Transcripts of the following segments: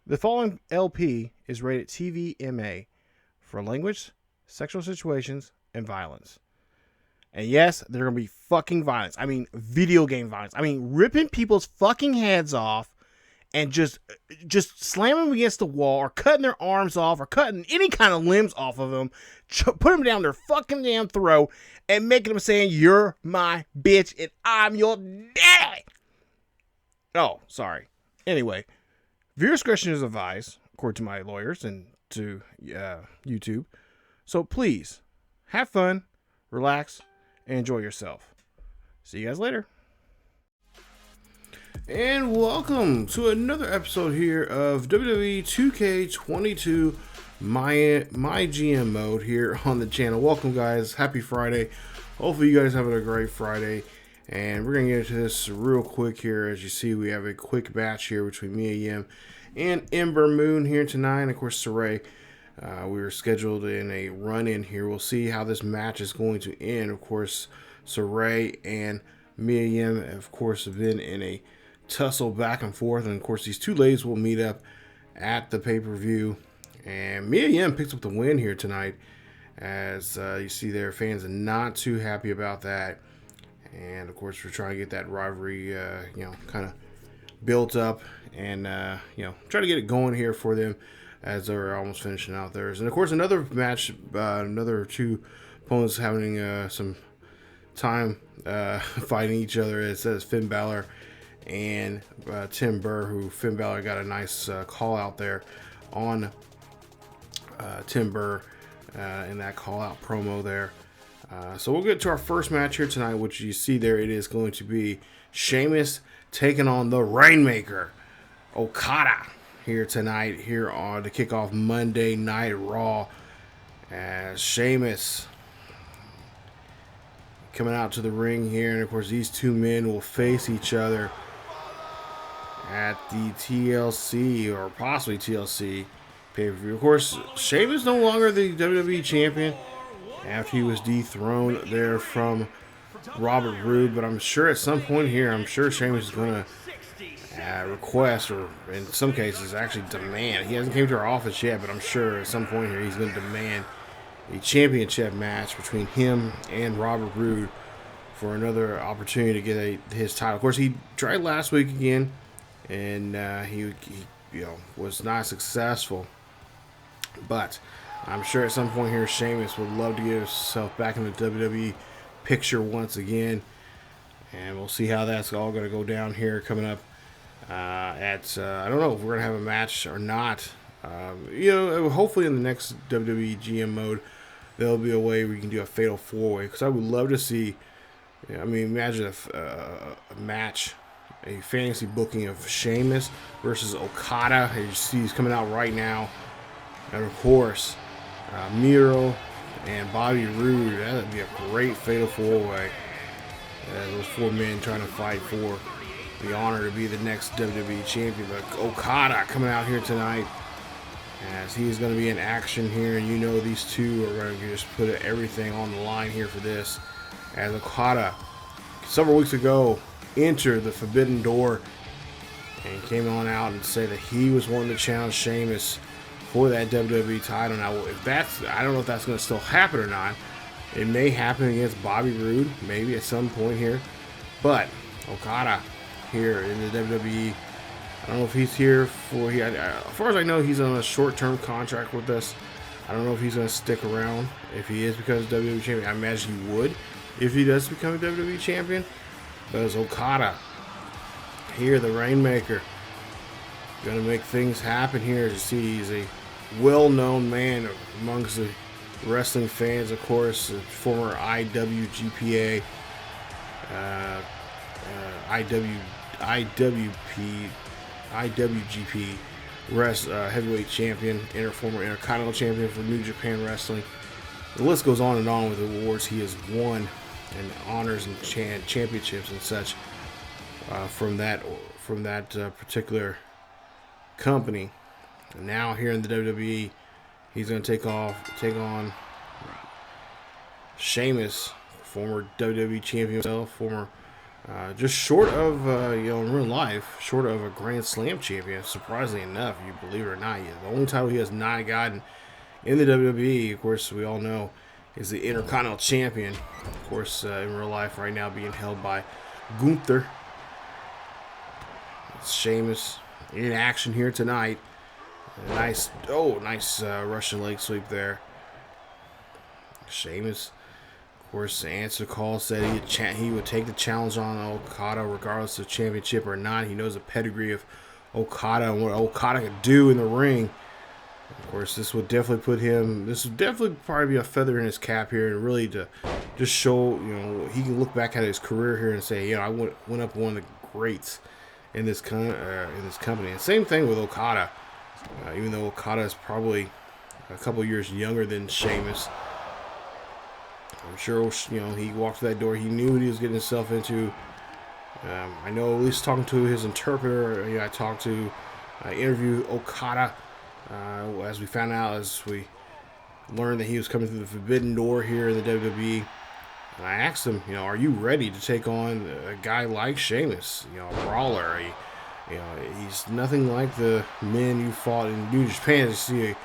The following LP is rated TVMA for language, sexual situations, and violence. And yes, there's going to be fucking violence. I mean, video game violence. I mean, ripping people's fucking heads off and just slamming them against the wall or cutting their arms off or cutting any kind of limbs off of them, put them down their fucking damn throat and making them saying, "You're my bitch and I'm your daddy." Oh, sorry. Anyway, viewer discretion is advised, according to my lawyers and to YouTube. So please, have fun, relax, and enjoy yourself. See you guys later. And welcome to another episode here of WWE 2K22 MyGM mode here on the channel. Welcome, guys. Happy Friday. Hopefully you guys having a great Friday. And we're going to get into this real quick here. As you see, we have a quick match here between MyGM and Ember Moon here tonight. And of course, Saray. We were scheduled in a run-in here. We'll see how this match is going to end. Of course, Saray and MyGM, of course, have been in a tussle back and forth. And of course, these two ladies will meet up at the pay-per-view. And MyGM picks up the win here tonight. As you see there, fans are not too happy about that. And of course, we're trying to get that rivalry, kind of built up and, try to get it going here for them as they're almost finishing out theirs. And of course, another match, another two opponents having some time fighting each other. It says Finn Balor and Tim Burr, who Finn Balor got a nice call out there on Tim Burr in that call out promo there. So we'll get to our first match here tonight, which you see there. It is going to be Sheamus taking on the Rainmaker, Okada, here tonight, here on to kick off Monday Night Raw. As Sheamus coming out to the ring here, and of course these two men will face each other at the TLC or possibly TLC pay-per-view. Of course, Sheamus no longer the WWE champion after he was dethroned there from Robert Roode, but I'm sure at some point here, I'm sure Sheamus is going to request, or in some cases actually demand. He hasn't came to our office yet, but I'm sure at some point here he's going to demand a championship match between him and Robert Roode for another opportunity to get his title. Of course, he tried last week again, and he was not successful. But I'm sure at some point here, Sheamus would love to get himself back in the WWE picture once again. And we'll see how that's all going to go down here coming up I don't know if we're going to have a match or not. Hopefully in the next WWE GM mode, there'll be a way we can do a fatal four-way. Because I would love to see, imagine a match, a fantasy booking of Sheamus versus Okada. As you see, he's coming out right now. And of course, Miro and Bobby Roode. That would be a great fatal four-way. Those four men trying to fight for the honor to be the next WWE champion. But Okada coming out here tonight, as he's going to be in action here. And these two are going to just put everything on the line here for this. As Okada, several weeks ago, entered the Forbidden Door and came on out and said that he was wanting to challenge Sheamus for that WWE title. Now, I don't know if that's going to still happen or not. It may happen against Bobby Roode, maybe at some point here. But Okada here in the WWE, I don't know if he's here for. As far as I know, he's on a short-term contract with us. I don't know if he's going to stick around. If he is because WWE champion, I imagine he would if he does become a WWE champion. But as Okada here, the Rainmaker, going to make things happen here. As you see, he's a well-known man amongst the wrestling fans, of course, former IWGP heavyweight champion, former Intercontinental champion for New Japan Wrestling. The list goes on and on with the awards he has won and honors and championships and such from that particular company. And now here in the WWE, he's going to take on Sheamus, former WWE champion himself, former Just short of, in real life, short of a Grand Slam champion, surprisingly enough, you believe it or not. The only title he has not gotten in the WWE, of course, we all know, is the Intercontinental Champion. Of course, in real life right now being held by Gunther. It's Sheamus in action here tonight. Nice Russian leg sweep there. Sheamus, of course, answer call said he would take the challenge on Okada regardless of championship or not. He knows the pedigree of Okada and what Okada could do in the ring. Of course, this would definitely probably be a feather in his cap here, and really to just show, he can look back at his career here and say, I went up one of the greats in this company. And same thing with Okada. Even though Okada is probably a couple years younger than Sheamus, I'm sure, he walked through that door. He knew what he was getting himself into. I know, at least talking to his interpreter, I interviewed Okada, as we found out, as we learned that he was coming through the forbidden door here in the WWE. And I asked him, are you ready to take on a guy like Sheamus? A brawler. He's nothing like the men you fought in New Japan. You see a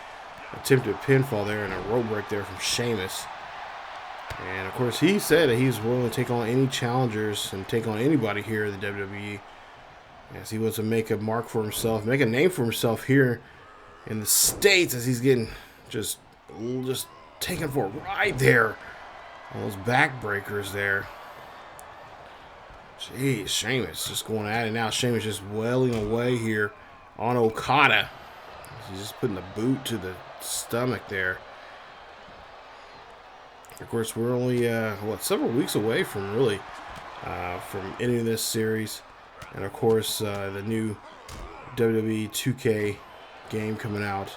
attempted pinfall there and a rope break there from Sheamus. And, of course, he said that he's willing to take on any challengers and take on anybody here in the WWE, as he wants to make a mark for himself, make a name for himself here in the States, as he's getting just taken for a ride there. All those backbreakers there. Jeez, Sheamus just going at it now. Sheamus just wailing away here on Okada. He's just putting the boot to the stomach there. Of course, we're only, several weeks away from really, from ending this series. And, of course, the new WWE 2K game coming out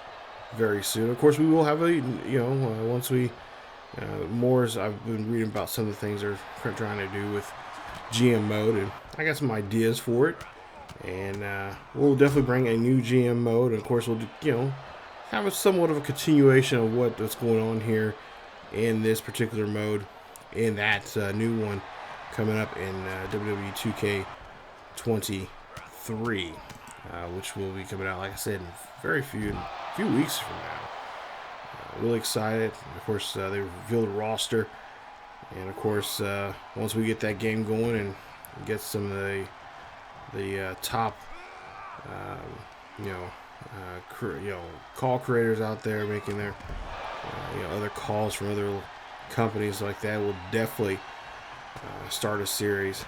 very soon. Of course, we will have once we, I've been reading about some of the things they're trying to do with GM mode, and I got some ideas for it. And we'll definitely bring a new GM mode. And, of course, we'll, have a somewhat of a continuation of what's going on here in this particular mode, in that new one coming up in WWE 2K23, which will be coming out, like I said, in very few weeks from now. Really excited. Of course, they revealed the roster, and of course, once we get that game going and get some of the top, call creators out there making their other calls from other companies like that, will definitely start a series.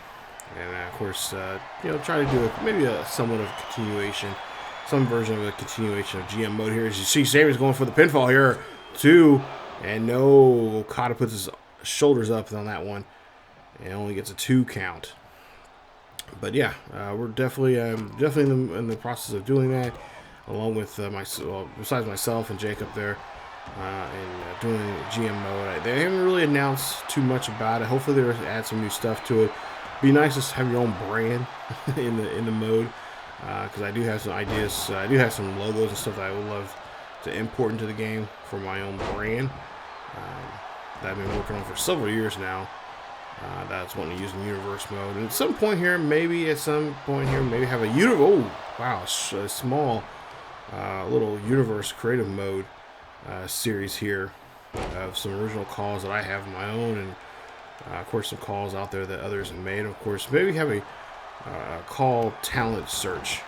And of course, try to do maybe a somewhat of a continuation, some version of a continuation of GM mode here. As you see, Sheamus going for the pinfall here too, and no, Okada puts his shoulders up on that one and only gets a 2 count. But yeah, we're definitely in the process of doing that, along with besides myself and Jacob there. And doing GM mode. They haven't really announced too much about it. Hopefully they'll add some new stuff to it. Be nice to have your own brand in the mode, because I do have some ideas. I do have some logos and stuff that I would love to import into the game for my own brand, that I've been working on for several years now. That's wanting to use in universe mode. And at some point here, maybe have a small little universe creative mode series here of some original calls that I have of my own, and of course some calls out there that others have made. Of course, maybe have a call talent search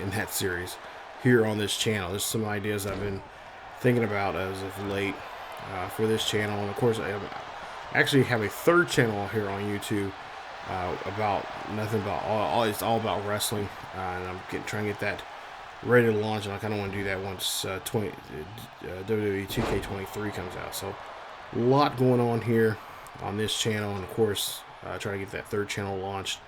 in that series here on this channel. There's some ideas I've been thinking about as of late for this channel, and of course I actually have a third channel here on YouTube about nothing about it's all about wrestling, and I'm trying to get that ready to launch, and I kind of want to do that once WWE 2K23 comes out. So a lot going on here on this channel, and of course trying to get that third channel launched,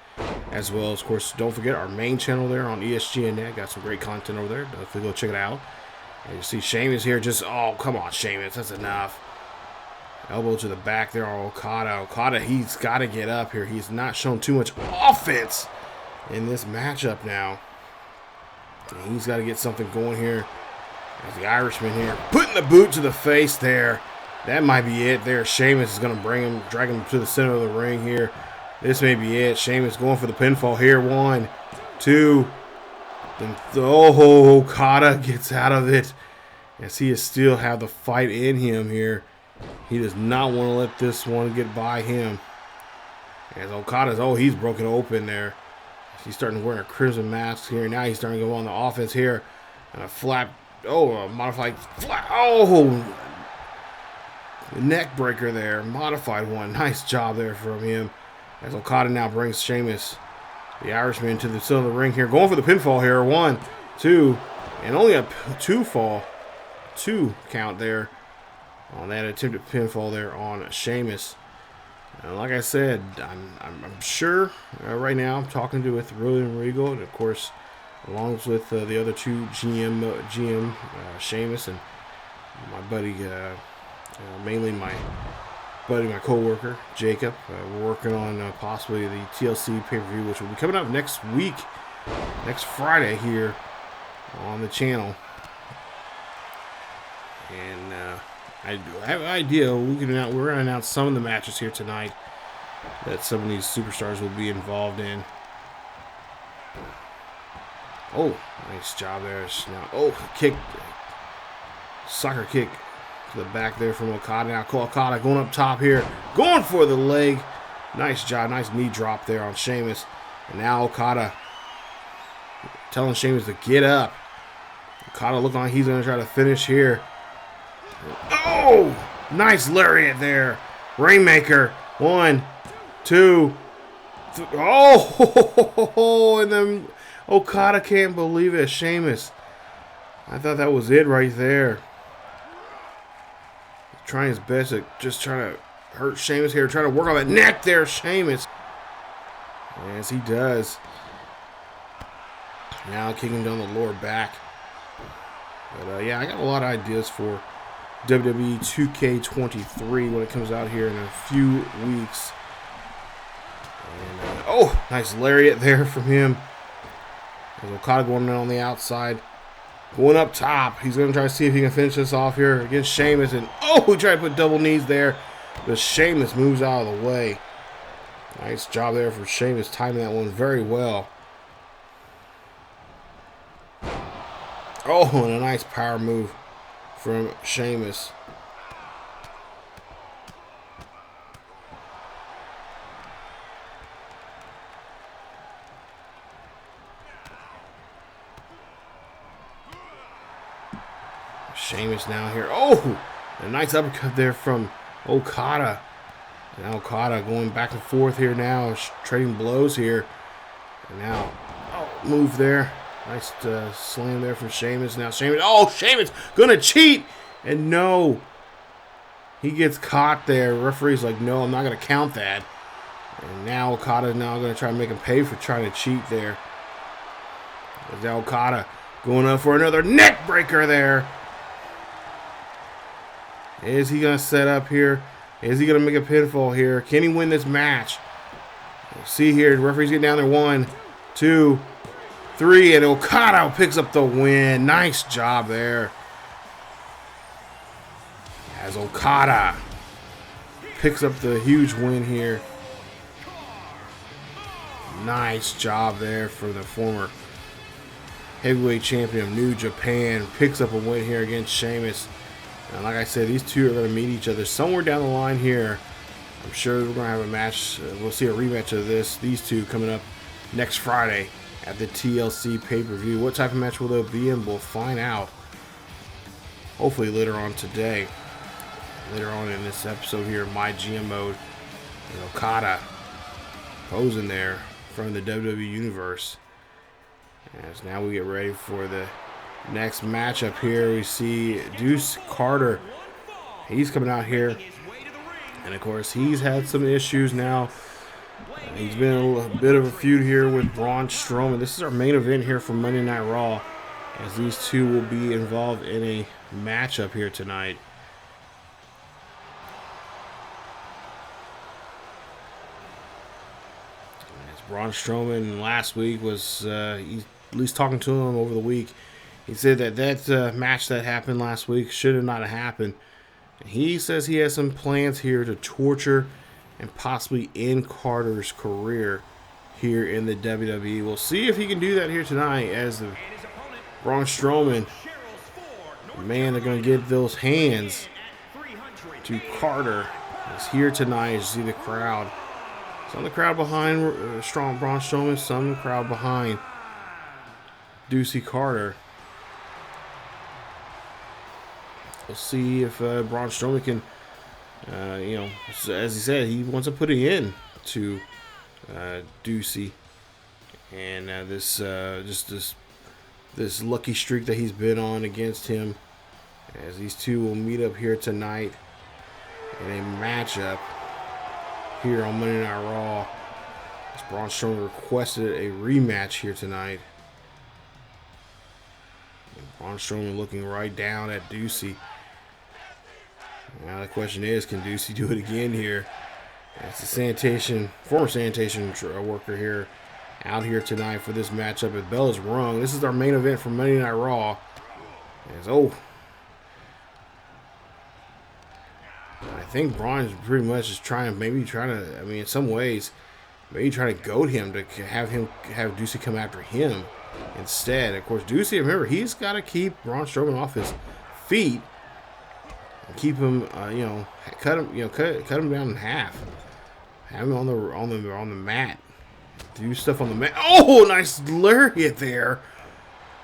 as well as, of course, don't forget our main channel there on ESGNet. Got some great content over there. Definitely go check it out. And you see Sheamus here, come on, Sheamus, that's enough. Elbow to the back there on Okada. He's got to get up here. He's not shown too much offense in this matchup now. And he's got to get something going here. As the Irishman here, putting the boot to the face there. That might be it there. Sheamus is going to drag him to the center of the ring here. This may be it. Sheamus going for the pinfall here. 1, 2. Then, oh, Okada gets out of it. As he still have the fight in him here. He does not want to let this one get by him. As Okada's, he's broken open there. He's starting to wear a crimson mask here. Now he's starting to go on the offense here. And a flap, a modified flap. The neck breaker there. Modified one. Nice job there from him. As Okada now brings Sheamus, the Irishman, to the center of the ring here. Going for the pinfall here. 1, 2. And only a 2 count there on that attempted pinfall there on Sheamus. And like I said, I'm sure right now I'm talking with Roode and Regal, and of course, along with the other two GM Sheamus and my buddy, mainly my co-worker Jacob. We're working on possibly the TLC pay-per-view, which will be coming up next week, next Friday here on the channel. And I have an idea. We're going to announce some of the matches here tonight that some of these superstars will be involved in. Oh, nice job there. Now, kick. Soccer kick to the back there from Okada. Now, Okada going up top here. Going for the leg. Nice job. Nice knee drop there on Sheamus. And now Okada telling Sheamus to get up. Okada looking like he's going to try to finish here. Oh, nice lariat there. Rainmaker. 1, 2, 3. Oh, and then Okada can't believe it. Sheamus. I thought that was it right there. Trying his best to just try to hurt Sheamus here. Trying to work on that neck there, Sheamus. As he does. Now kicking down the lower back. But yeah, I got a lot of ideas for WWE 2K23 when it comes out here in a few weeks. And, nice lariat there from him. There's Okada going on the outside. Going up top. He's going to try to see if he can finish this off here against Sheamus. And, he tried to put double knees there. But Sheamus moves out of the way. Nice job there for Sheamus, timing that one very well. And a nice power move from Sheamus. Sheamus now here. A nice uppercut there from Okada. And Okada going back and forth here now, trading blows here. And now, move there. Nice slam there from Sheamus. Now Sheamus, Sheamus gonna cheat. And no, he gets caught there. Referee's like, no, I'm not gonna count that. And now Okada's now gonna try to make him pay for trying to cheat there. There's Okada going up for another neck breaker there. Is he gonna set up here? Is he gonna make a pinfall here? Can he win this match? We'll see here. The referee's getting down there. 1, 2, 3, and Okada picks up the win. Nice job there. As Okada picks up the huge win here. Nice job there for the former heavyweight champion of New Japan. Picks up a win here against Sheamus. And like I said, these two are going to meet each other somewhere down the line here. I'm sure we're going to have a match. We'll see a rematch of these two coming up next Friday at the TLC pay-per-view. What type of match will there be in? We'll find out. Hopefully later on today. Later on in this episode here, MyGM mode. And Okada posing there from the WWE Universe. As now we get ready for the next matchup here. We see Ducy Carter. He's coming out here. And of course, he's had some issues now. He's been a bit of a feud here with Braun Strowman. This is our main event here for Monday Night Raw, as these two will be involved in a matchup here tonight. As Braun Strowman last week was, at least talking to him over the week, he said that match that happened last week should have not happened. He says he has some plans here to torture and possibly end Carter's career here in the WWE. We'll see if he can do that here tonight as the Braun Strowman, man, they're going to get those hands to Carter. Is here tonight. You see the crowd. Some of the crowd behind Braun Strowman, some of the crowd behind Ducy Carter. We'll see if Braun Strowman can, as he said, he wants to put it in to Ducy, and this lucky streak that he's been on against him, as these two will meet up here tonight in a matchup here on Monday Night Raw. As Braun Strowman requested a rematch here tonight. And Braun Strowman looking right down at Ducy. Now the question is, can Ducy do it again here? That's the former sanitation worker here, out here tonight for this matchup at Bell is Rung. This is our main event for Monday Night Raw. I think Braun is pretty much just trying to, in some ways, maybe trying to goad him to have Ducy come after him instead. Of course, Ducy, remember, he's got to keep Braun Strowman off his feet and keep him, cut him down in half. Have him on the mat. Do stuff on the mat. Oh, nice lariat there,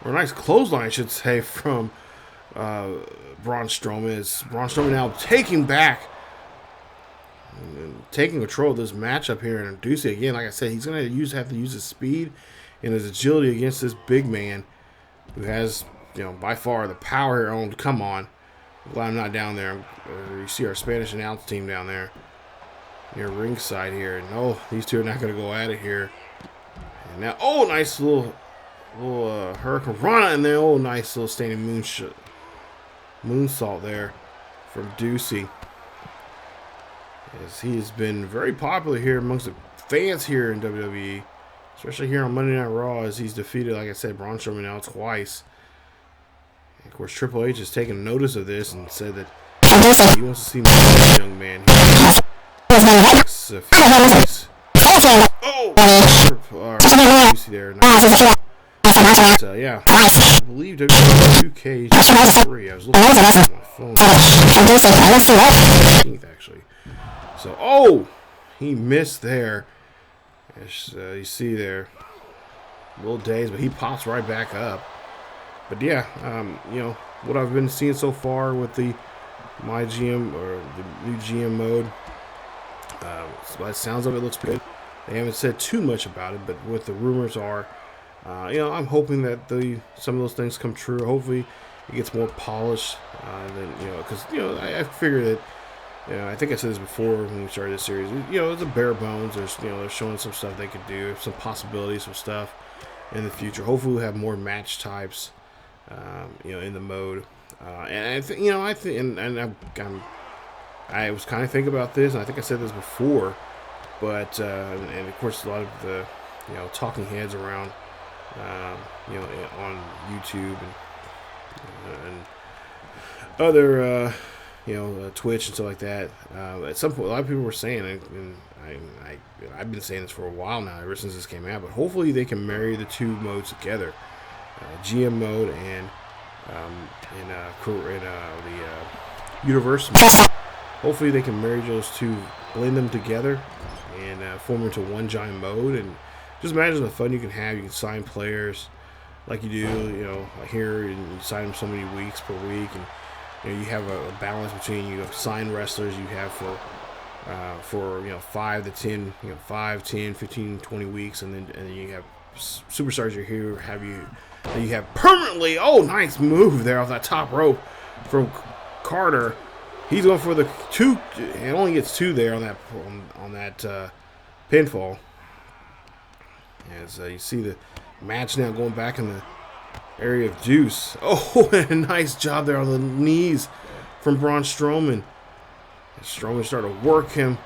or a nice clothesline, I should say, from Braun Strowman. Is Braun Strowman now taking control of this matchup here, and Ducy again, like I said, he's going to have to use his speed and his agility against this big man who has, by far the power here. Come on, I'm glad I'm not down there. You see our Spanish announce team down there near ringside here. No, these two are not going to go at it here. And now, nice little Hurricane Rana, and then nice little standing moonsault there from Ducy. As he has been very popular here amongst the fans here in WWE, especially here on Monday Night Raw, as he's defeated, like I said, Braun Strowman now twice. And of course, Triple H has taken notice of this and said that he wants to see more young man here. Ducy there. I believe WWE 2K3. I was looking at my phone. 15th, actually. So, he missed there. As you see there, a little dazed, but he pops right back up. But yeah, what I've been seeing so far with the MyGM or the new GM mode, by the sounds of it, looks good. They haven't said too much about it, but what the rumors are, I'm hoping that some of those things come true. Hopefully, it gets more polished because I figure that. I think I said this before when we started this series. It's a bare bones. They're showing some stuff they could do, some possibilities, some stuff in the future. Hopefully, we'll have more match types, in the mode. And I was kind of thinking about this, and I think I said this before, but and of course a lot of the talking heads around on YouTube and other Twitch and stuff like that. At some point, a lot of people were saying, and I've been saying this for a while now, ever since this came out, but hopefully they can marry the two modes together, GM mode and the Universe mode. Hopefully they can marry those two, blend them together, and form into one giant mode. And just imagine the fun you can have. You can sign players like you do, here, and you sign them so many weeks per week, and you have a balance between sign wrestlers you have for 5 to 10, 5, 10, 15, 20 weeks, and then you have superstars you're here you have permanently. Nice move there off that top rope from Carter. He's going for the 2. It only gets 2 there on that pinfall. As you see the match now going back in the area of Deuce. A nice job there on the knees from Braun Strowman. Strowman starting to work him.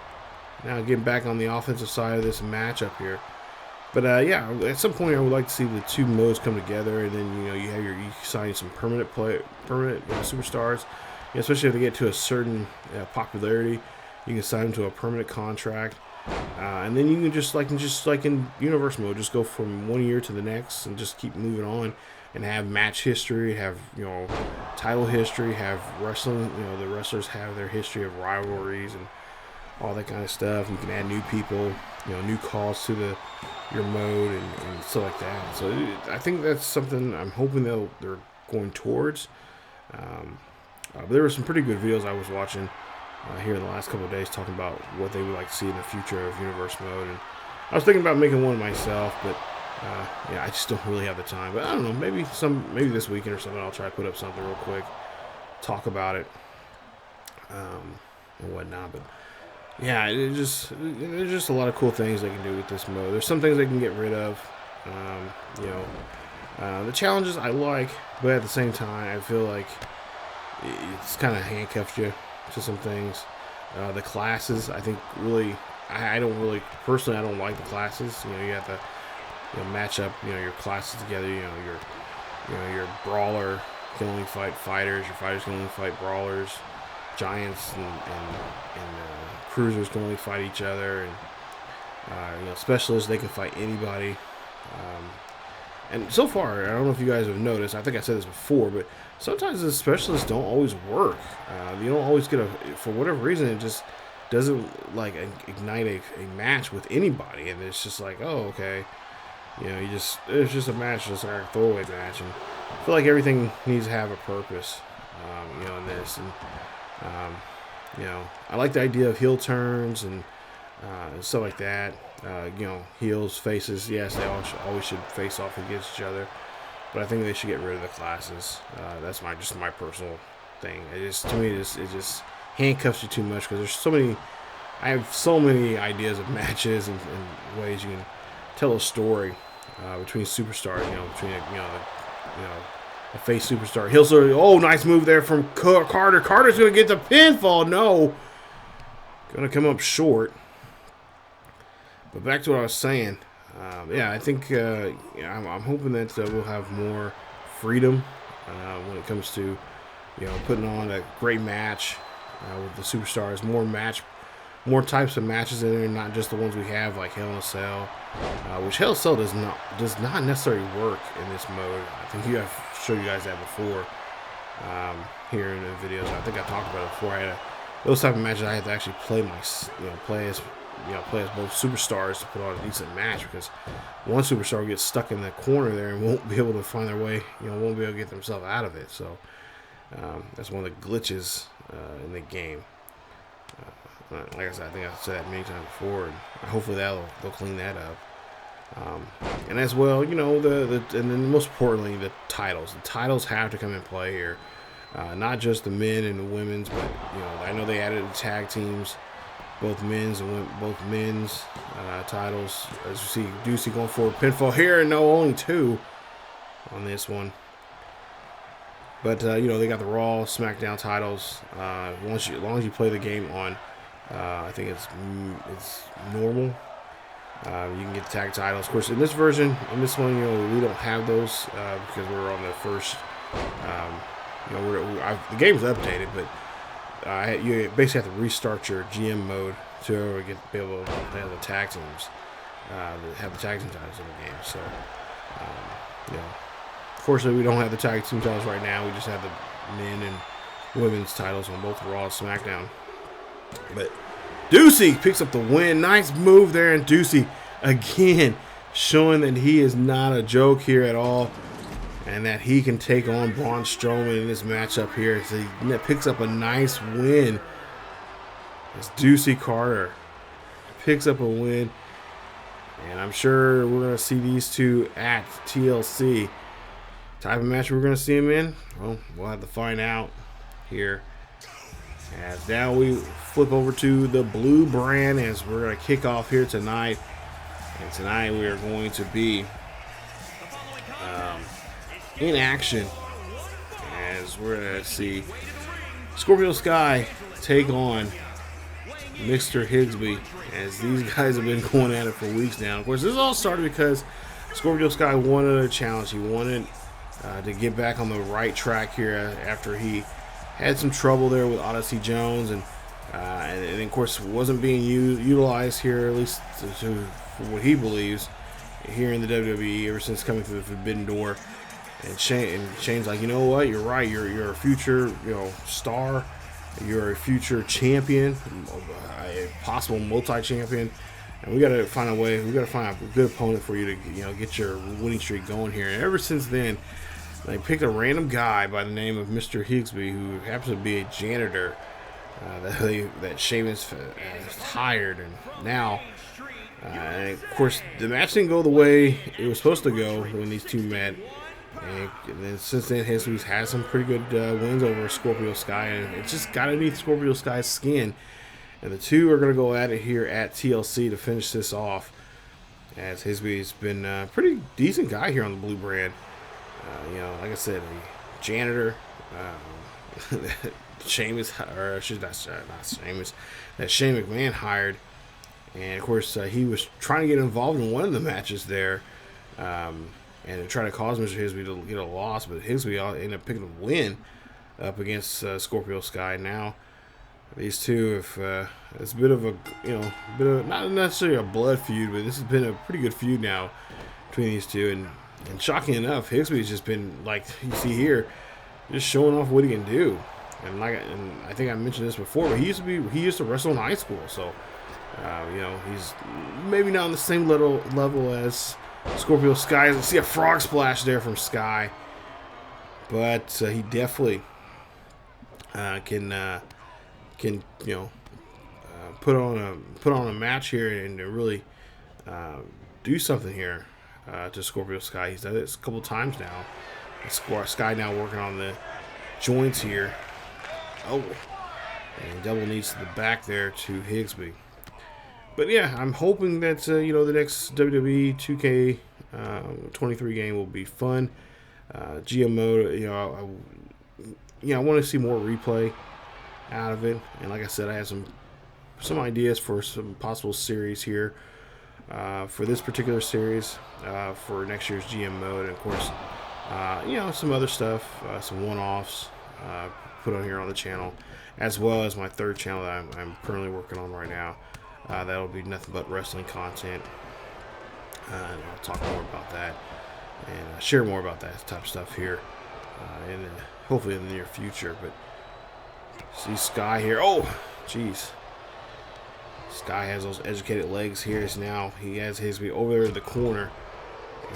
Now getting back on the offensive side of this matchup here. But at some point I would like to see the two modes come together, and then you sign some permanent superstars, especially if they get to a certain popularity. You can sign him to a permanent contract, and then you can just like in universe mode, just go from 1 year to the next and just keep moving on, and have match history, have title history, have wrestling. The wrestlers have their history of rivalries and all that kind of stuff. You can add new people, new calls to your mode and stuff like that. So I think that's something I'm hoping they're going towards. But there were some pretty good videos I was watching here in the last couple of days talking about what they would like to see in the future of universe mode, and I was thinking about making one myself, but yeah, I just don't really have the time. But I don't know, maybe this weekend or something I'll try to put up something real quick, talk about it, and whatnot. But yeah, there's just a lot of cool things they can do with this mode. There's some things they can get rid of. The challenges I like, but at the same time I feel like it's kind of handcuffed you to some things. The classes, I think, really, I don't really, personally, I don't like the classes. You have to match up, your classes together. Your brawler can only fight fighters. Your fighters can only fight brawlers. Giants and cruisers can only fight each other. And specialists, they can fight anybody. And so far, I don't know if you guys have noticed, I think I said this before, but sometimes the specialists don't always work. You don't always get for whatever reason, it just doesn't ignite a match with anybody. And it's just like, oh, okay. It's just a match, just like a throwaway match. And I feel like everything needs to have a purpose, in this. And, I like the idea of heel turns and stuff like that. Heels, faces, yes, they always should face off against each other, but I think they should get rid of the classes. That's my personal thing. It just handcuffs you too much, because there's so many. I have so many ideas of matches and ways you can tell a story between superstars. Between a face superstar, heel story. Oh, nice move there from Carter. Carter's gonna get the pinfall. No, gonna come up short. But back to what I was saying, yeah, I think I'm hoping that we'll have more freedom when it comes to putting on a great match with the superstars. More types of matches in there, not just the ones we have like Hell in a Cell, which Hell in a Cell does not necessarily work in this mode. I think I've showed you guys that before here in the videos. I think I talked about it before. Those type of matches I had to actually play as both superstars to put on a decent match, because one superstar gets stuck in the corner there and won't be able to find their way, won't be able to get themselves out of it. So that's one of the glitches in the game. Like I said, I think I've said that many times before, and hopefully they'll clean that up. And as well, and then most importantly, the titles. The titles have to come in play here. Not just the men and the women's, but I know they added the tag teams. Both men's titles. As you see, Ducy going for a pinfall here, and no, only 2 on this one. But they got the Raw, SmackDown titles. As long as you play the game on, I think it's normal. You can get the tag titles. Of course, in this version, in this one, we don't have those because we're on the first. The game's updated, but. You basically have to restart your GM mode to be able to have the tag teams, have the tag team titles in the game. So, fortunately, we don't have the tag team titles right now. We just have the men and women's titles on both Raw and SmackDown. But Ducy picks up the win. Nice move there, and Ducy again showing that he is not a joke here at all, and that he can take on Braun Strowman in this matchup here. So he picks up a nice win. As Ducy Carter picks up a win. And I'm sure we're going to see these two at TLC. Type of match we're going to see them in? Well, we'll have to find out here. As now we flip over to the blue brand as we're going to kick off here tonight. And tonight we are going to be in action as we're going to see Scorpio Sky take on Mr. Higsby, as these guys have been going at it for weeks now. Of course, this all started because Scorpio Sky wanted a challenge. He wanted to get back on the right track here after he had some trouble there with Odyssey Jones, and and of course wasn't being utilized here, at least for what he believes, here in the WWE ever since coming through the Forbidden Door. And Shane's like, you know what? You're right. You're a future, star. You're a future champion, a possible multi-champion, and we got to find a way. We got to find a good opponent for you to, get your winning streak going here. And ever since then, they picked a random guy by the name of Mr. Higsby, who happens to be a janitor that Sheamus hired, and now. And of course, the match didn't go the way it was supposed to go when these two met. And then since then, Higsby's had some pretty good wins over Scorpio Sky, and it just got underneath Scorpio Sky's skin. And the two are going to go at it here at TLC to finish this off, as Higsby's been a pretty decent guy here on the Blue brand. Like I said, a janitor, Sheamus, or should not Sheamus, that Shane McMahon hired. And, of course, he was trying to get involved in one of the matches there and to try to cause Mr. Higsby to get a loss. But Higsby ended up picking a win up against Scorpio Sky. Now, these two have it's a bit of not necessarily a blood feud, but this has been a pretty good feud now between these two. And shocking enough, Higsby's just been, like you see here, just showing off what he can do. And I think I mentioned this before, but he used to wrestle in high school, so he's maybe not on the same level as Scorpio Sky. I see a frog splash there from Sky, but he definitely can put on a match here and really do something here to Scorpio Sky. He's done this a couple times now. Sky now working on the joints here. Oh, and double knees to the back there to Higsby. But yeah, I'm hoping that the next WWE 2K23 game will be fun. GM mode, I want to see more replay out of it. And like I said, I have some ideas for some possible series here for this particular series for next year's GM mode. And of course, some other stuff, some one-offs put on here on the channel, as well as my third channel that I'm currently working on right now. That'll be nothing but wrestling content, and I'll talk more about that and share more about that type of stuff here, hopefully in the near future. But see Sky here. Oh, jeez. Sky has those educated legs here. Now he has Higsby over there in the corner,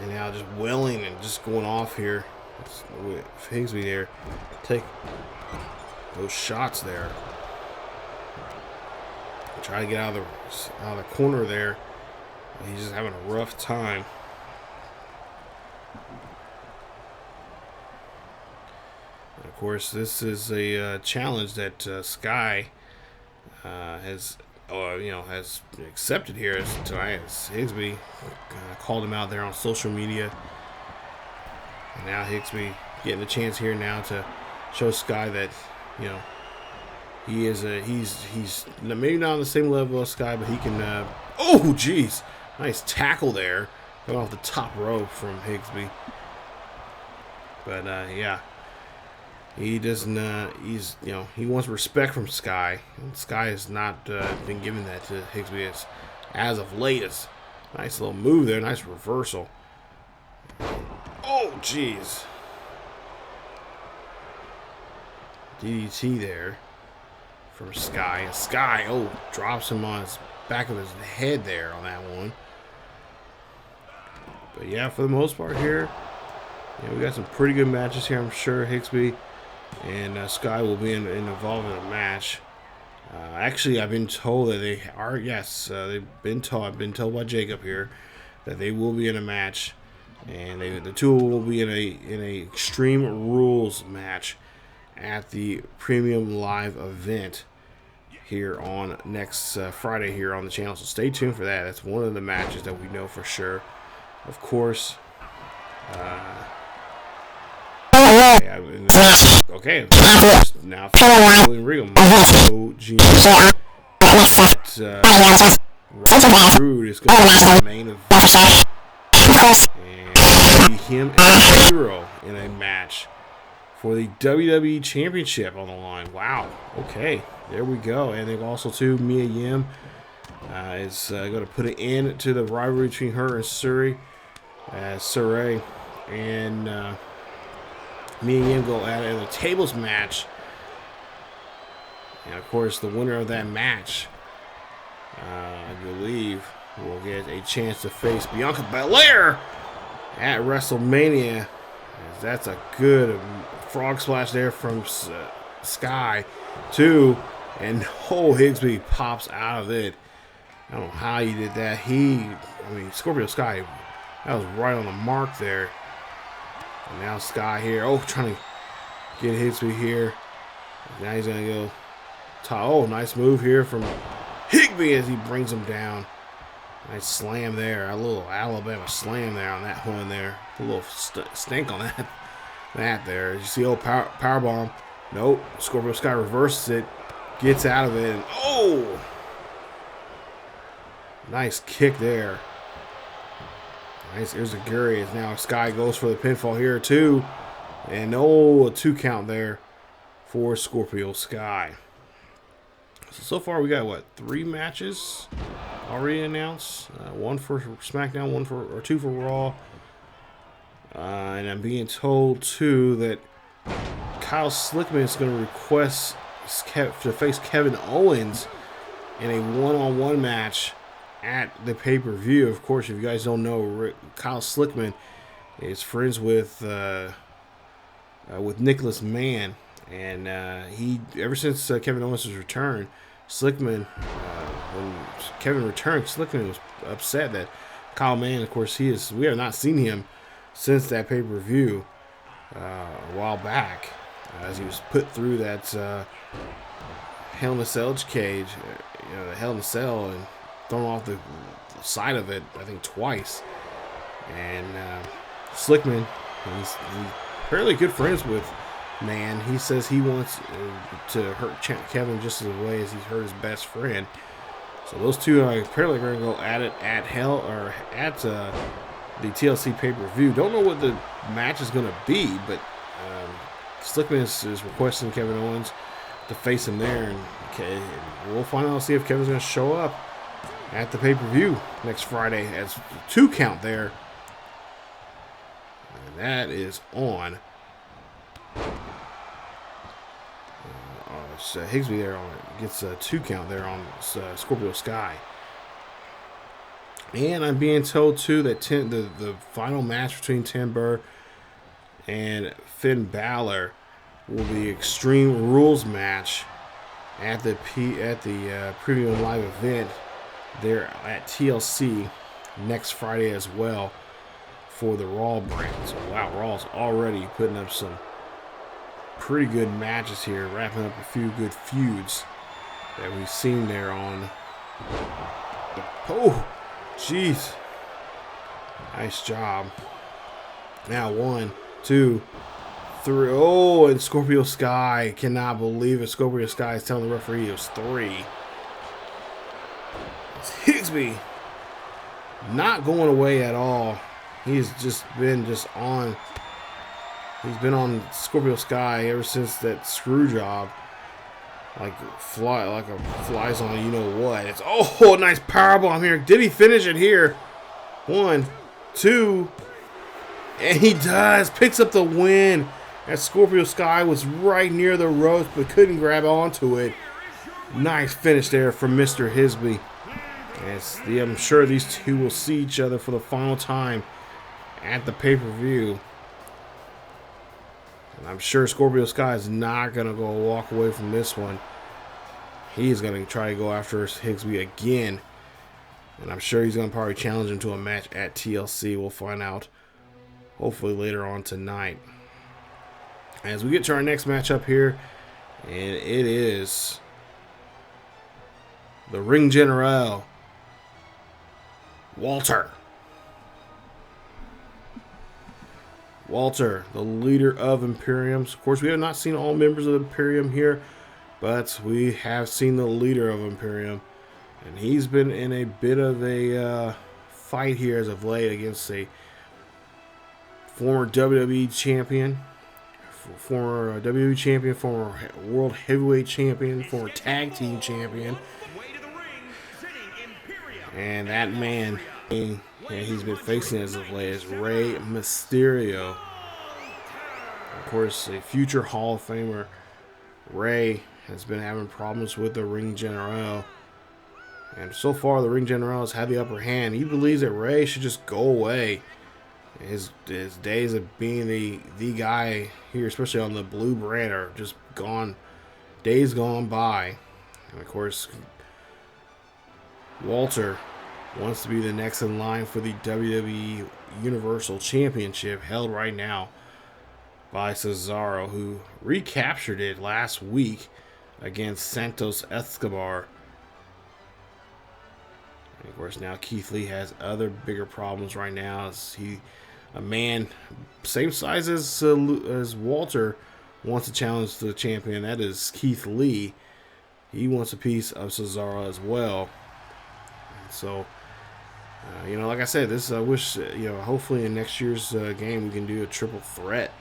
and now just willing and just going off here. With Higsby there, take those shots there. Try to get out of the corner there. He's just having a rough time. And of course, this is a challenge that Sky has accepted here tonight. As Higsby called him out there on social media. And now Higsby getting the chance here now to show Sky that he's maybe not on the same level as Sky, but he can. Oh, jeez, nice tackle there, going off the top rope from Higsby. But yeah, he doesn't. He wants respect from Sky, and Sky has not been given that to Higsby as of late. It's nice little move there, nice reversal. Oh, jeez. DDT there from Sky. And Sky, drops him on his back of his head there on that one. But yeah, for the most part here, we got some pretty good matches here. I'm sure Higsby and Sky will be involved in a match. Actually, I've been told that they are. Yes, they've been told. I've been told by Jacob here that they will be in a match. And the two will be in a Extreme Rules match at the Premium Live event here on next Friday here on the channel. So stay tuned for that. That's one of the matches that we know for sure. Of course. Okay. Now following Regal. Robert Roode is going to be the main event. And him and Miro in a match for the WWE Championship on the line. Wow. Okay. There we go. And then also, too, MyGM is going to put an end to the rivalry between her and Saray. And MyGM go at it in a tables match. And, of course, the winner of that match, I believe, will get a chance to face Bianca Belair at WrestleMania. That's a good frog splash there from Sky, too. And Higsby pops out of it. I don't know how he did that. Scorpio Sky, that was right on the mark there. And now Sky here. Trying to get Higsby here. Now he's going to go. Nice move here from Higsby as he brings him down. Nice slam there. A little Alabama slam there on that one there. A little stink on that there. You see, power bomb. Nope. Scorpio Sky reverses it. Gets out of it. And nice kick there. Nice Urzaguri as now Sky goes for the pinfall here too. And a 2 count there for Scorpio Sky. So far we got 3 matches already announced. 1 for SmackDown, 2 for Raw. And I'm being told too that Kyle Slickman is going to request to face Kevin Owens in a one-on-one match at the pay-per-view. Of course, if you guys don't know, Kyle Slickman is friends with Nicholas Mann, and ever since Kevin Owens' return, Slickman, when Kevin returned, Slickman was upset that Kyle Mann, of course, we have not seen him since that pay-per-view a while back, as he was put through that Hell in a Cell cage, the Hell in a Cell, and thrown off the side of it, I think twice. And Slickman, he's apparently good friends with Mann. He says he wants to hurt Kevin just as a way as he's hurt his best friend. So those two are apparently going to go at it at the TLC pay-per-view. Don't know what the match is going to be, but Slickman is requesting Kevin Owens to face him there, and we'll find out, see if Kevin's going to show up at the pay-per-view next Friday. As 2 count there, and that is on Higsby there gets a 2 count there on Scorpio Sky. And I'm being told too that the final match between Tim Burr and Finn Balor will be Extreme Rules match at the Premium Live event there at TLC next Friday as well for the Raw brand. So wow, Raw's already putting up some pretty good matches here, wrapping up a few good feuds that we've seen there on. Jeez. Nice job. Now 1, 2, 3. And Scorpio Sky. Cannot believe it. Scorpio Sky is telling the referee it was 3. It's Higsby. Not going away at all. He's been on Scorpio Sky ever since that screw job. Flies on you know what. It's nice powerbomb here. Did he finish it here? 1, 2, and he does. Picks up the win. As Scorpio Sky was right near the ropes but couldn't grab onto it. Nice finish there from Mr. Higsby. I'm sure these two will see each other for the final time at the pay-per-view. And I'm sure Scorpio Sky is not going to walk away from this one. He's going to try to go after Higsby again. And I'm sure he's going to probably challenge him to a match at TLC. We'll find out hopefully later on tonight. As we get to our next matchup here, and it is the Ring General, Walter, the leader of Imperium. Of course, we have not seen all members of Imperium here, but we have seen the leader of Imperium. And he's been in a bit of a fight here as of late against a former WWE champion, former WWE champion, former world heavyweight champion, former tag team champion. And that man, and he's been facing as of late, is Rey Mysterio. Of course, a future Hall of Famer. Rey has been having problems with the Ring General. And so far, the Ring General has had the upper hand. He believes that Rey should just go away. His days of being the guy here, especially on the blue brand, are just gone. Days gone by. And of course, Walter wants to be the next in line for the WWE Universal Championship, held right now by Cesaro, who recaptured it last week against Santos Escobar. And of course, now Keith Lee has other bigger problems right now. As a man same size as Walter wants to challenge the champion. That is Keith Lee. He wants a piece of Cesaro as well. So, like I said, I wish, hopefully in next year's game we can do a triple threat.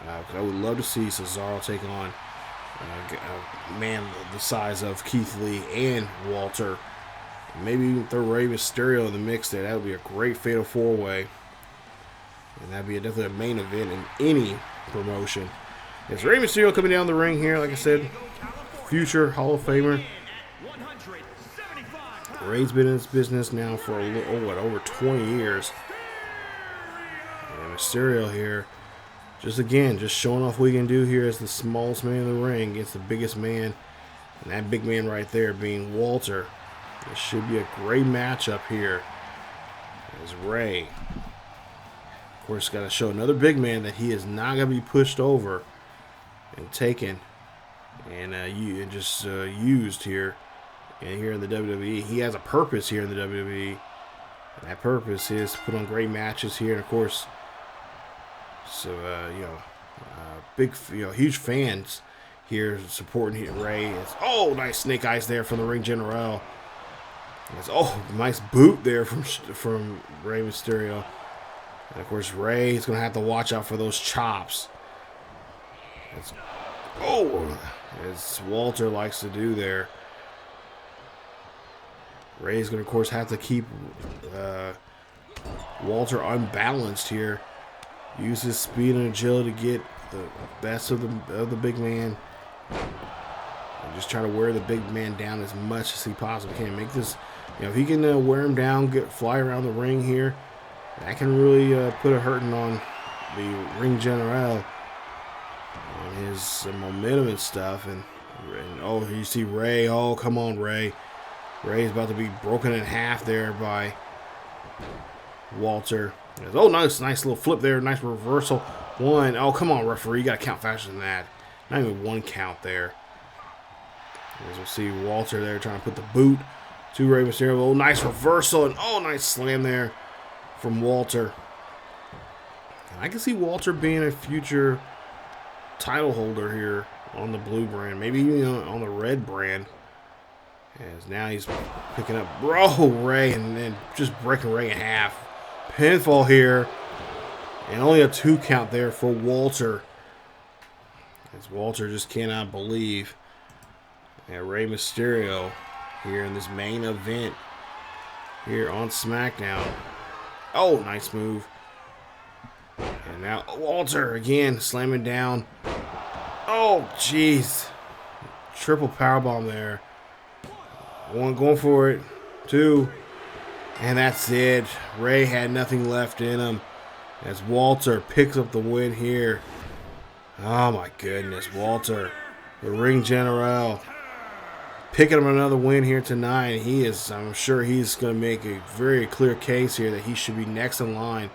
I would love to see Cesaro take on a man the size of Keith Lee and Walter. Maybe even throw Rey Mysterio in the mix there. That would be a great fatal four-way. And that'd be definitely a main event in any promotion. It's Rey Mysterio coming down the ring here, like I said. Future Hall of Famer. Rey's been in this business now for over 20 years. And Mysterio here, just showing off what he can do here as the smallest man in the ring against the biggest man. And that big man right there being Walter. This should be a great matchup here. As Rey, of course, got to show another big man that he is not going to be pushed over and taken and used here. And here in the WWE, he has a purpose here in the WWE. And that purpose is to put on great matches here. And of course, huge fans here supporting Rey. Nice snake eyes there from the Ring General. Nice boot there from Rey Mysterio. And of course, Rey is going to have to watch out for those chops. As Walter likes to do there. Rey's going to, of course, have to keep Walter unbalanced here. Use his speed and agility to get the best of the big man. And just try to wear the big man down as much as he possibly can. Make this, if he can wear him down, fly around the ring here, that can really put a hurting on the Ring General and his momentum and stuff. And you see Rey. Oh, come on, Rey. Rey's about to be broken in half there by Walter. Nice little flip there. Nice reversal. One. Oh, come on, referee. You got to count faster than that. Not even one count there. As we'll see Walter there trying to put the boot to Rey Mysterio. Nice reversal. And nice slam there from Walter. And I can see Walter being a future title holder here on the blue brand. Maybe even on the red brand. As now he's picking up Rey and then just breaking Rey in half. Pinfall here. And only a 2 count there for Walter. As Walter just cannot believe that Rey Mysterio here in this main event here on SmackDown. Nice move. And now Walter again slamming down. Jeez. Triple powerbomb there. One, going for it. 2. And that's it. Rey had nothing left in him as Walter picks up the win here. Oh my goodness, Walter, the Ring General, picking up another win here tonight. I'm sure he's going to make a very clear case here that he should be next in line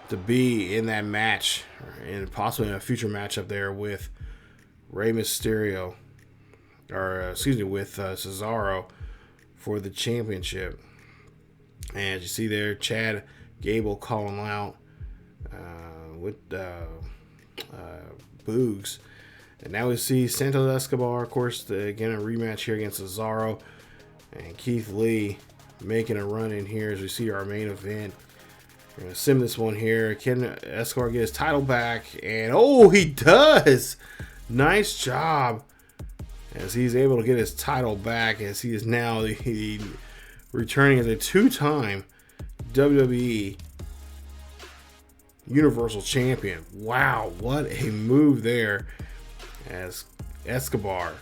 to be in that match, and possibly in a future matchup there with Rey Mysterio. With Cesaro for the championship. And as you see there, Chad Gable calling out with Boogs. And now we see Santos Escobar, of course, again a rematch here against Cesaro. And Keith Lee making a run in here as we see our main event We're going to sim this one here. Can Escobar get his title back? And oh, he does! Nice job. As he's able to get his title back, as he is now returning as a 2-time WWE Universal Champion. Wow, what a move there. As Escobar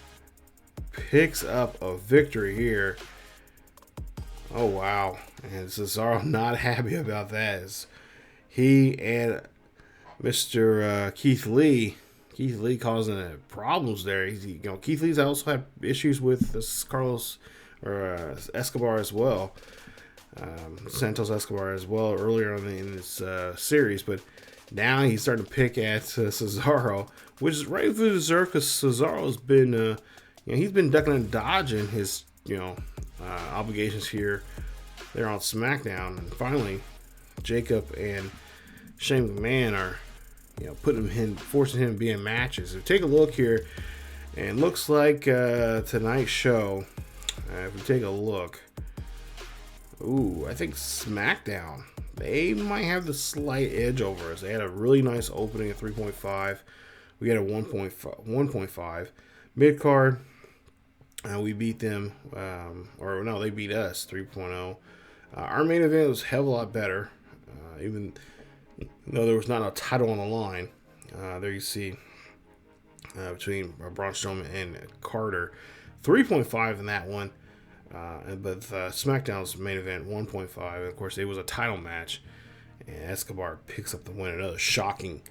picks up a victory here. Oh, wow. And Cesaro not happy about that. As he and Mr. Keith Lee causing problems there. Keith Lee's also had issues with Escobar as well. Santos Escobar as well earlier in this series. But now he's starting to pick at Cesaro, which is rightfully deserved because Cesaro's been, he's been ducking and dodging his, obligations here there on SmackDown. And finally, Jacob and Shane McMahon are, forcing him to be in matches. So take a look here, and looks like tonight's show, if we take a look, I think SmackDown, they might have the slight edge over us. They had a really nice opening at 3.5. We had a 1.5. Mid-card, we beat them, they beat us 3.0. Our main event was a hell of a lot better, even though there was not a title on the line. There you see between Braun Strowman and Carter, 3.5 in that one. But SmackDown's main event, 1.5. And of course, it was a title match. And Escobar picks up the win. Another shocking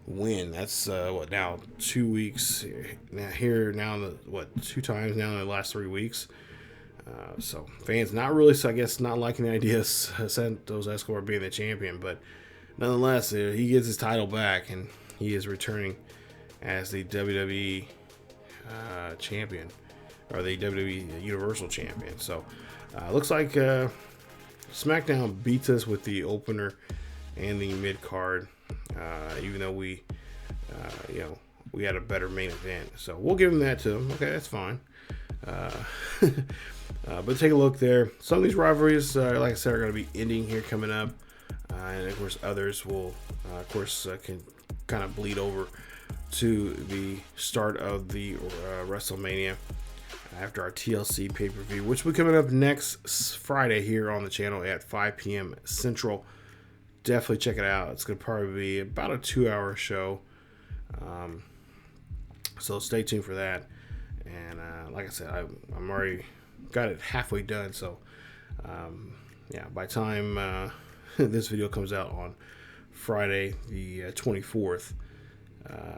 win. That's, now 2 weeks. Here, 2 times now in the last 3 weeks. So, fans not really, I guess, not liking the idea of Santos Escobar being the champion. But nonetheless, he gets his title back. And he is returning as the WWE champion. Or the WWE Universal Champion. So, looks like SmackDown beats us with the opener and the mid card, even though we had a better main event. So we'll give them that to them. Okay, that's fine. But take a look there. Some of these rivalries, like I said, are going to be ending here coming up, and of course others will, can kind of bleed over to the start of the WrestleMania. After our TLC pay-per-view, which will be coming up next Friday here on the channel at 5 p.m. Central. Definitely check it out. It's going to probably be about a 2-hour show. So stay tuned for that. And like I said, I'm already got it halfway done. So, by the time this video comes out on Friday the 24th,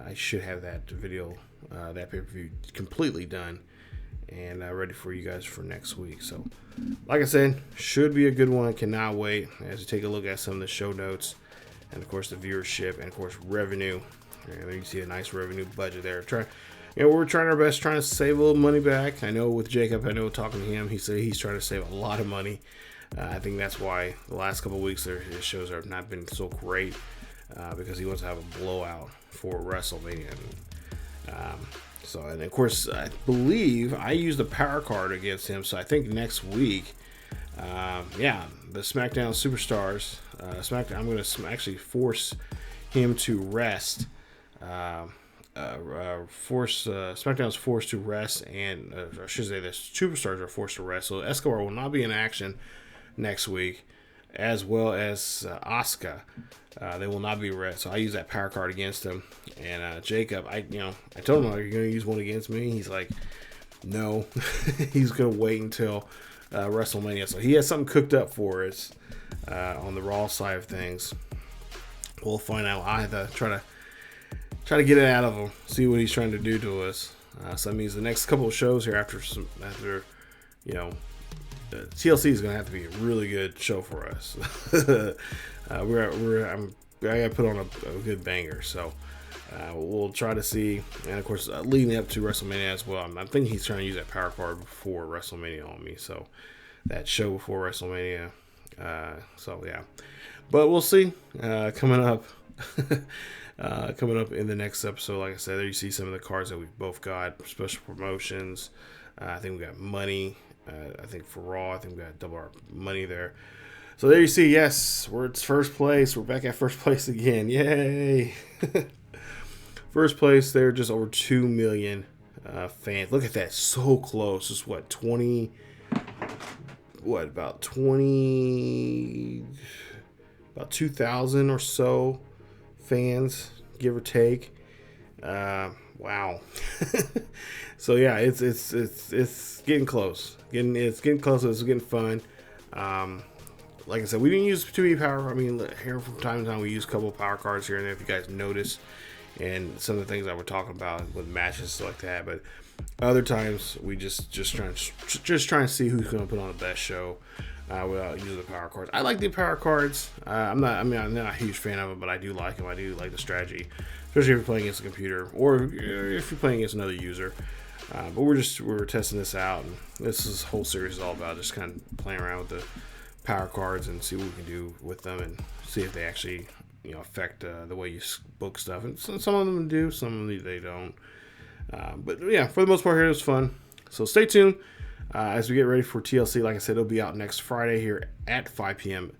I should have that video, that pay-per-view completely done. And ready for you guys for next week. So, like I said, should be a good one. Cannot wait as you take a look at some of the show notes, and of course the viewership, and of course revenue. And there you see a nice revenue budget there. We're trying our best, trying to save a little money back. I know with Jacob, talking to him, he said he's trying to save a lot of money. I think that's why the last couple of weeks his shows have not been so great, because he wants to have a blowout for WrestleMania. And of course, I believe I used a power card against him. So I think next week, the SmackDown Superstars, I'm going to actually force him to rest. SmackDown's forced to rest, and I should say the Superstars are forced to rest. So Escobar will not be in action next week, as well as Asuka. They will not be rest. So I use that power card against him. And Jacob, I told him, are you going to use one against me? He's like, no. He's going to wait until WrestleMania. So he has something cooked up for us on the Raw side of things. We'll find out. I have to try to get it out of him, see what he's trying to do to us. So that means the next couple of shows here after TLC is going to have to be a really good show for us. I got to put on a good banger. So we'll try to see. And of course, leading up to WrestleMania as well. I'm thinking he's trying to use that power card before WrestleMania on me. So that show before WrestleMania. But we'll see. Coming up. Coming up in the next episode, like I said, there you see some of the cards that we've both got, special promotions. I think we got money. I think for Raw, I think we got double our money there. So there you see, yes, we're at first place. We're back at first place again. Yay! First place, they're just over 2 million fans. Look at that, so close. It's what, 20, about 2,000 or so fans, give or take. Wow. So yeah, it's getting close. It's getting close. It's getting fun. Like I said, we didn't use too many power. I mean, here from time to time we use a couple of power cards here and there, if you guys notice, and some of the things that we're talking about with matches, stuff like that. But other times we just trying to see who's going to put on the best show without using the power cards. I like the power cards. I'm not a huge fan of them, but I do like them. I do like the strategy, especially if you're playing against a computer or if you're playing against another user. But we're testing this out, and this whole series is all about just kind of playing around with the power cards and see what we can do with them and see if they actually affect the way you book stuff. And some of them do, some of them they don't. But yeah, for the most part here, it was fun. So stay tuned as we get ready for TLC. Like I said, it'll be out next Friday here at 5 p.m.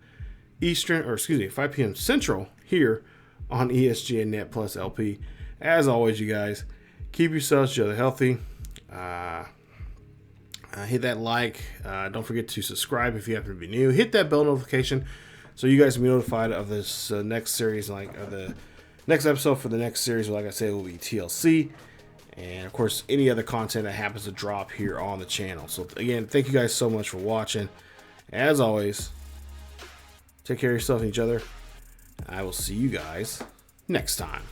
Eastern, or excuse me, 5 p.m. Central here on ESGNet plus LP. As always, you guys, keep yourselves each other healthy. Hit that like. Don't forget to subscribe if you happen to be new. Hit that bell notification so you guys can be notified of this next series, like the next episode for the next series. Like I said, it will be TLC, and of course any other content that happens to drop here on the channel. So again, thank you guys so much for watching. As always, take care of yourself and each other. I will see you guys next time.